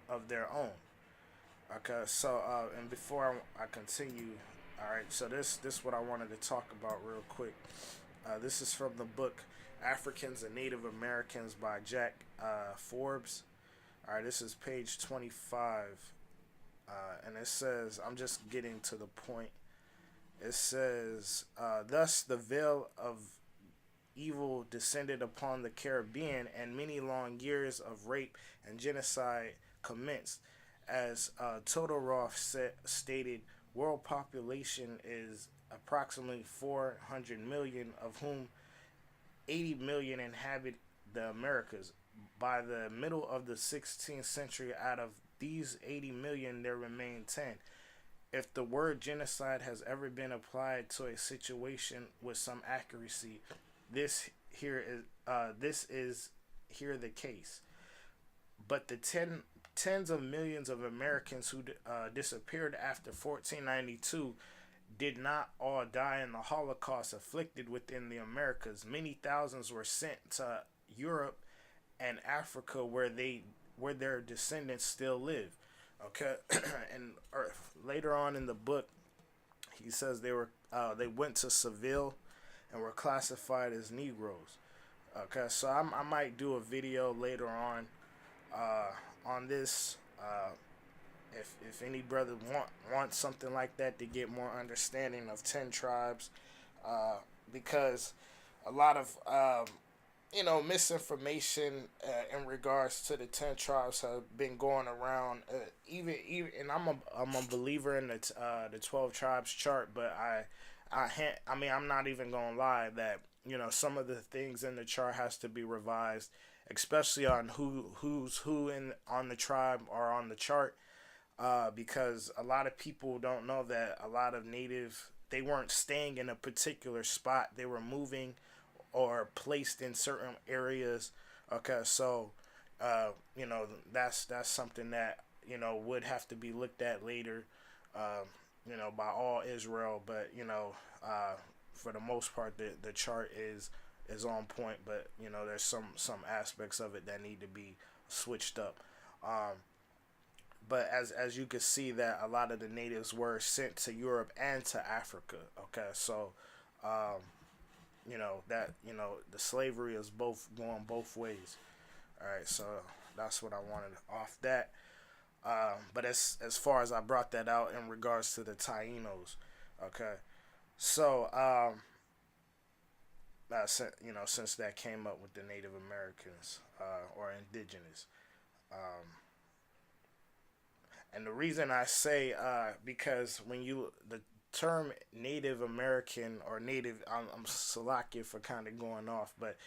of their own. Okay, so and before I continue, all right, so this what I wanted to talk about real quick. This is from the book Africans and Native Americans by Jack Forbes. All right, this is page 25, and it says, I'm just getting to the point. It says, thus the veil of evil descended upon the Caribbean, and many long years of rape and genocide commenced. As Todorov stated, world population is approximately 400 million, of whom 80 million inhabit the Americas. By the middle of the 16th century, out of these 80 million, there remain 10. If the word genocide has ever been applied to a situation with some accuracy, this is here the case. But the tens of millions of Americans who disappeared after 1492 did not all die in the Holocaust afflicted within the Americas. Many thousands were sent to Europe and Africa, where their descendants still live. Okay, and later on in the book, he says they went to Seville and were classified as Negroes. Okay, so I might do a video later on this. If any brother want something like that to get more understanding of 10 tribes, because a lot of misinformation in regards to the 10 tribes have been going around. Even and I'm a believer in the 12 tribes chart, but I mean, I'm not even gonna lie that some of the things in the chart has to be revised, especially on who's who in on the tribe or on the chart, because a lot of people don't know that a lot of native, they weren't staying in a particular spot, they were moving or placed in certain areas. Okay, so that's something that would have to be looked at later, by all Israel. But for the most part, the chart is on point. But there's some aspects of it that need to be switched up. But as you can see, that a lot of the natives were sent to Europe and to Africa. Okay, so the slavery is both going both ways. All right, so that's what I wanted off that. But as far as I brought that out in regards to the Tainos, okay. So since that came up with the Native Americans or indigenous, and the reason I say because when the term Native American or Native, I'm Salakia for kind of going off, but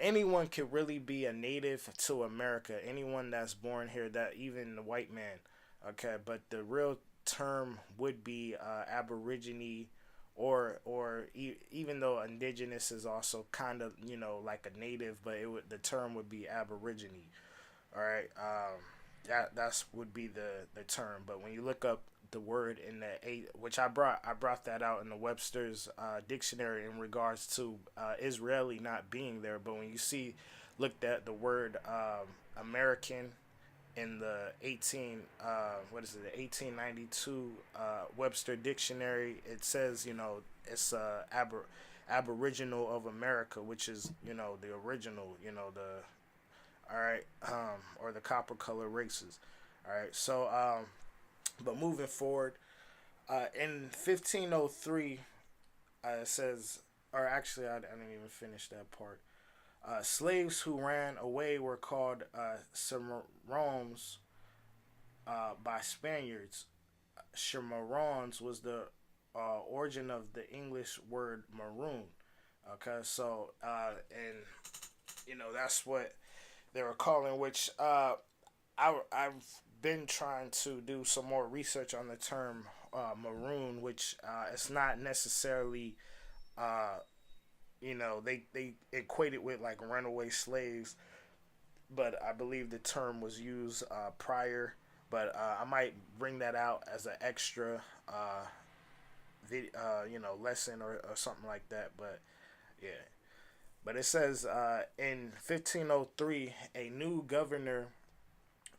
anyone could really be a native to America. Anyone that's born here, that even the white man, okay. But the real term would be Aborigine, even though indigenous is also kind of like a native, but the term would be Aborigine. All right, that's would be the term. But when you look up the word in the eight, which I brought that out in the Webster's dictionary in regards to Israeli not being there. But when you looked at the word American in the the 1892 Webster dictionary, it says it's Aboriginal of America, which is the original, the all right, or the copper color races. All right, so but moving forward, in 1503, it says, or actually, I didn't even finish that part. Slaves who ran away were called cimarrones by Spaniards. Cimarrones was the origin of the English word maroon. Okay, so and that's what they were calling, which I've been trying to do some more research on the term maroon, which it's not necessarily, they equate it with like runaway slaves, but I believe the term was used prior. But I might bring that out as an extra, lesson or something like that. But yeah. But it says in 1503, a new governor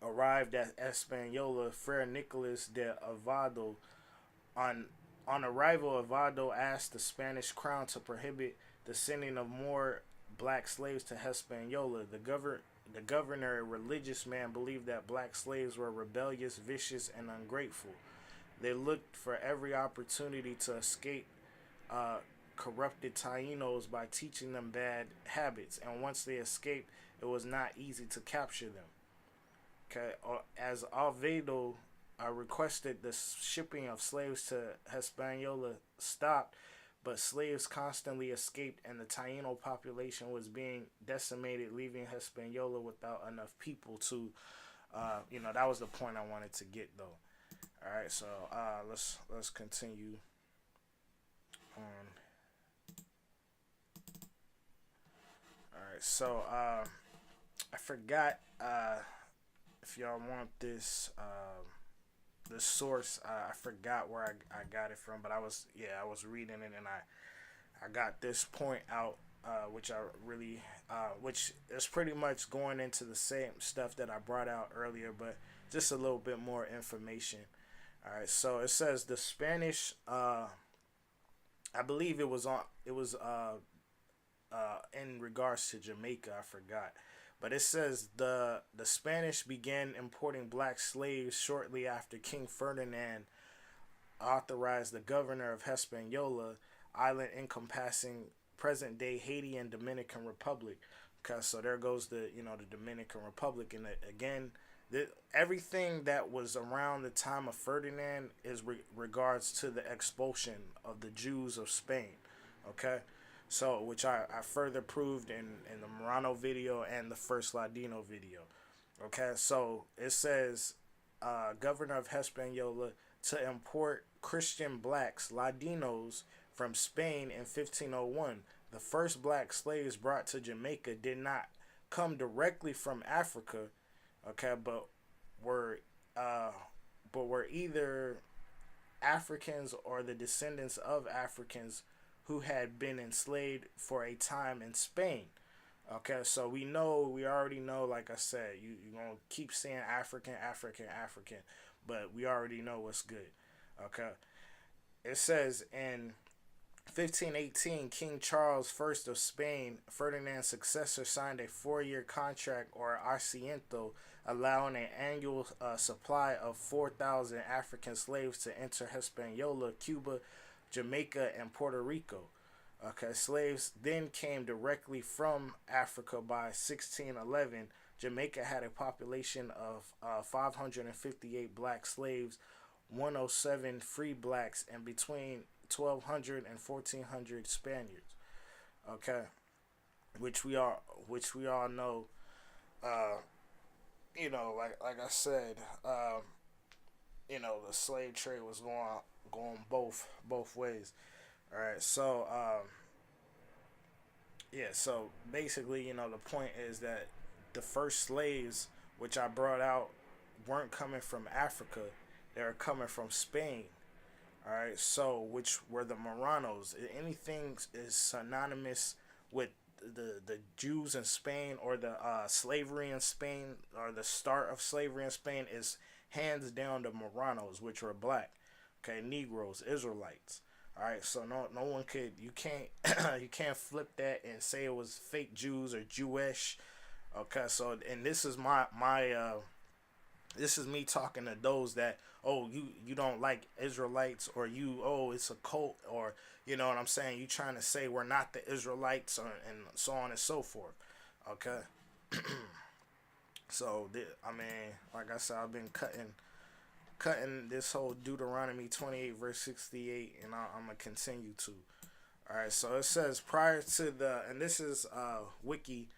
arrived at Hispaniola, Fray Nicolas de Ovado. On on arrival, Ovado asked the Spanish crown to prohibit the sending of more black slaves to Hispaniola. The governor, a religious man, believed that black slaves were rebellious, vicious, and ungrateful. They looked for every opportunity to escape uh, corrupted Tainos by teaching them bad habits, and once they escaped, it was not easy to capture them. Okay, as Alvedo requested, the shipping of slaves to Hispaniola stopped, but slaves constantly escaped, and the Taino population was being decimated, leaving Hispaniola without enough people to, that was the point I wanted to get though. All right, so let's continue on. All right, so I forgot if y'all want the source. I forgot where I got it from, but I was reading it, and I got this point out, which I really which is pretty much going into the same stuff that I brought out earlier, but just a little bit more information. All right, so it says the Spanish. I believe in regards to Jamaica. I forgot, but it says the Spanish began importing black slaves shortly after King Ferdinand authorized the governor of Hispaniola island encompassing present day Haiti and Dominican Republic. Okay, so there goes the Dominican Republic, and again, everything that was around the time of Ferdinand is regards to the expulsion of the Jews of Spain. Okay, so which I further proved in the Morano video and the first Ladino video. Okay, so it says governor of Hispaniola to import Christian blacks, Ladinos, from Spain in 1501. The first black slaves brought to Jamaica did not come directly from Africa, okay, were uh, were either Africans or the descendants of Africans who had been enslaved for a time in Spain. Okay, so we already know, like I said, you're going to keep saying African, African, African, but we already know what's good. Okay, it says in 1518, King Charles I of Spain, Ferdinand's successor, signed a 4-year contract or asiento, allowing an annual supply of 4,000 African slaves to enter Hispaniola, Cuba, Jamaica, and Puerto Rico. Okay, slaves then came directly from Africa by 1611. Jamaica had a population of 558 black slaves, 107 free blacks, and between 1,200 and 1,400 Spaniards. Okay, which we all know. Uh, like I said, the slave trade was going both ways. All right, so so basically, the point is that the first slaves, which I brought out, weren't coming from Africa; they were coming from Spain. All right, so which were the Moranos? Anything is synonymous with the Jews in Spain, or the slavery in Spain, or the start of slavery in Spain, is hands down the Moranos, which were black. Okay, Negroes, Israelites. All right, so no one could, you can't you can't flip that and say it was fake Jews or Jewish. Okay, so and this is my this is me talking to those that, oh, you don't like Israelites, or it's a cult, or you know what I'm saying, you trying to say we're not the Israelites, and so on and so forth. Okay. So I mean, like I said, I've been cutting this whole Deuteronomy 28 verse 68, and I'm gonna continue to. All right, so it says prior to and this is wiki,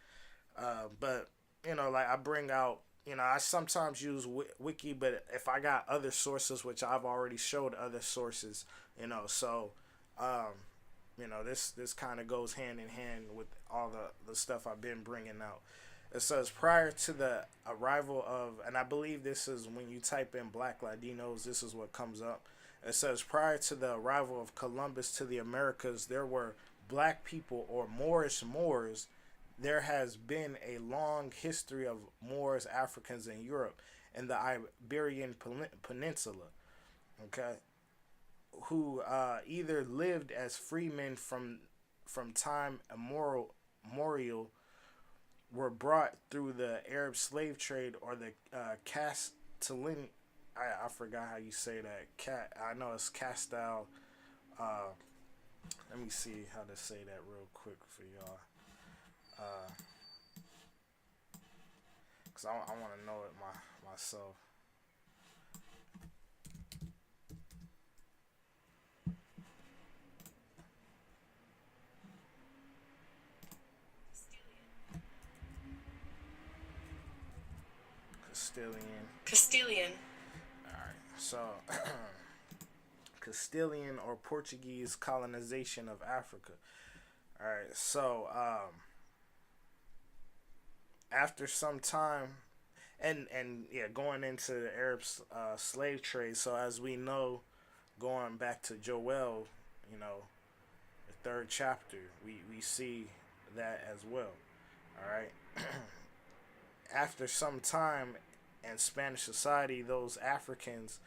but like I bring out, I sometimes use wiki, but if I got other sources, which I've already showed other sources, so this kind of goes hand in hand with all the stuff I've been bringing out. It says prior to the arrival of, and I believe this is when you type in Black Ladinos, this is what comes up. It says prior to the arrival of Columbus to the Americas, there were black people, or Moorish Moors, there has been a long history of Moors, Africans in Europe and the Iberian Peninsula, okay, who either lived as freemen from time immemorial, were brought through the Arab slave trade or the Castellan. I forgot how you say that. I know it's Castel. Uh, Let me see how to say that real quick for y'all. Uh, Cause I want to know it myself. Castilian. Castilian. All right. So Castilian or Portuguese colonization of Africa. All right. So after some time, and yeah, going into the Arab slave trade. So as we know, going back to Joel, you know, the third chapter, we see that as well. All right. After some time in Spanish society, those Africans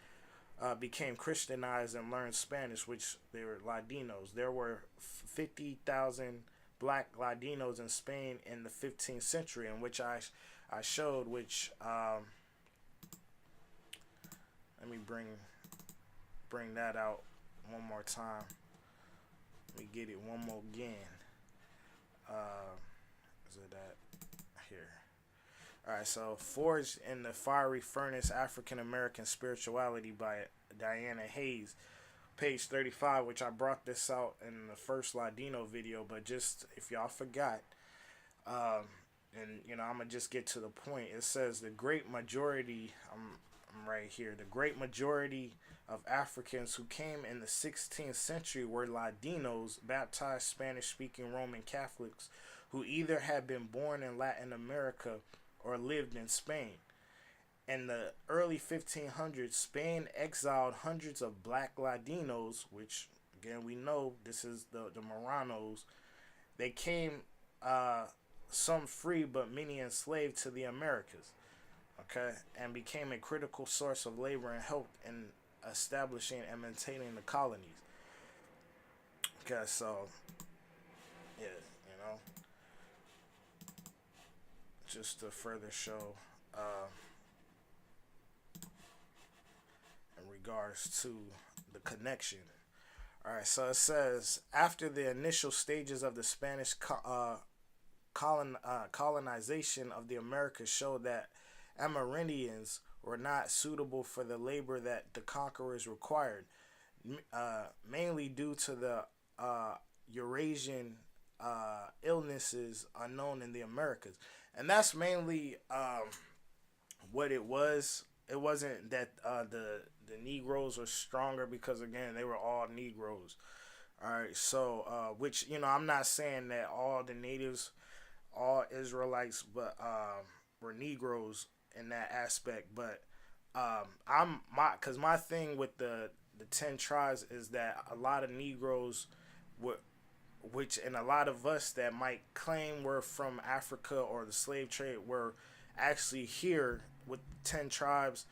became Christianized and learned Spanish, which they were Ladinos. There were 50,000 black Ladinos in Spain in the 15th century, in which I showed, which let me bring that out one more time. Let me get it one more again. Is it that here? All right, so Forged in the Fiery Furnace, African American Spirituality by Diana Hayes, page 35, which I brought this out in the first Ladino video, but just if y'all forgot, and you know, I'm gonna just get to the point. It says the great majority, I'm right here, the great majority of Africans who came in the 16th century were Ladinos, baptized Spanish-speaking Roman Catholics who either had been born in Latin America or lived in Spain. In the early 1500s, Spain exiled hundreds of black Ladinos, which again we know this is the Moranos. They came, some free but many enslaved, to the Americas, okay, and became a critical source of labor and helped in establishing and maintaining the colonies. Okay, so yeah, you know, just to further show in regards to the connection. All right, so it says after the initial stages of the Spanish colonization of the Americas showed that Amerindians were not suitable for the labor that the conquerors required, mainly due to the Eurasian illnesses unknown in the Americas. And that's mainly what it was. It wasn't that the Negroes were stronger, because again they were all Negroes. All right, so which, you know, I'm not saying that all the natives, all Israelites, but were Negroes in that aspect. But my thing with the 10 tribes is that a lot of Negroes were, which, and a lot of us that might claim we're from Africa or the slave trade, were actually here with 10 tribes,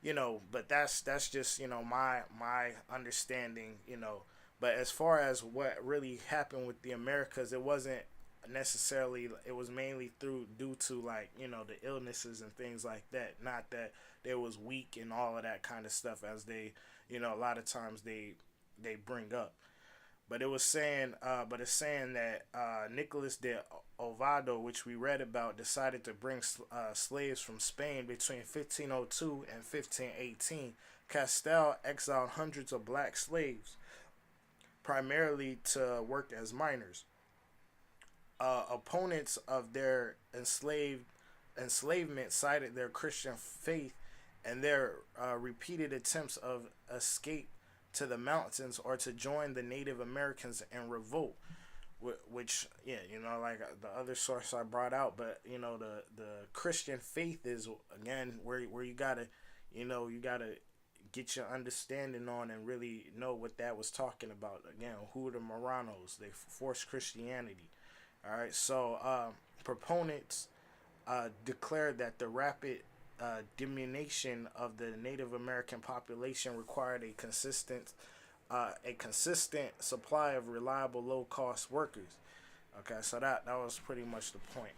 you know. But that's just, you know, my understanding, you know. But as far as what really happened with the Americas, it wasn't necessarily, it was mainly due to, like, you know, the illnesses and things like that. Not that they was weak and all of that kind of stuff, as they, you know, a lot of times they bring up. But it was saying, but it's saying that Nicholas de Ovado, which we read about, decided to bring slaves from Spain between 1502 and 1518. Castell exiled hundreds of black slaves, primarily to work as miners. Opponents of their enslavement cited their Christian faith and their repeated attempts of escape to the mountains or to join the Native Americans in revolt, which, yeah, you know, like the other source I brought out. But you know, the Christian faith is, again, where you gotta, you know, you gotta get your understanding on and really know what that was talking about. Again, who are the Moranos? They forced Christianity. All right, so proponents declared that the rapid diminution of the Native American population required a consistent supply of reliable, low-cost workers. Okay, so that was pretty much the point.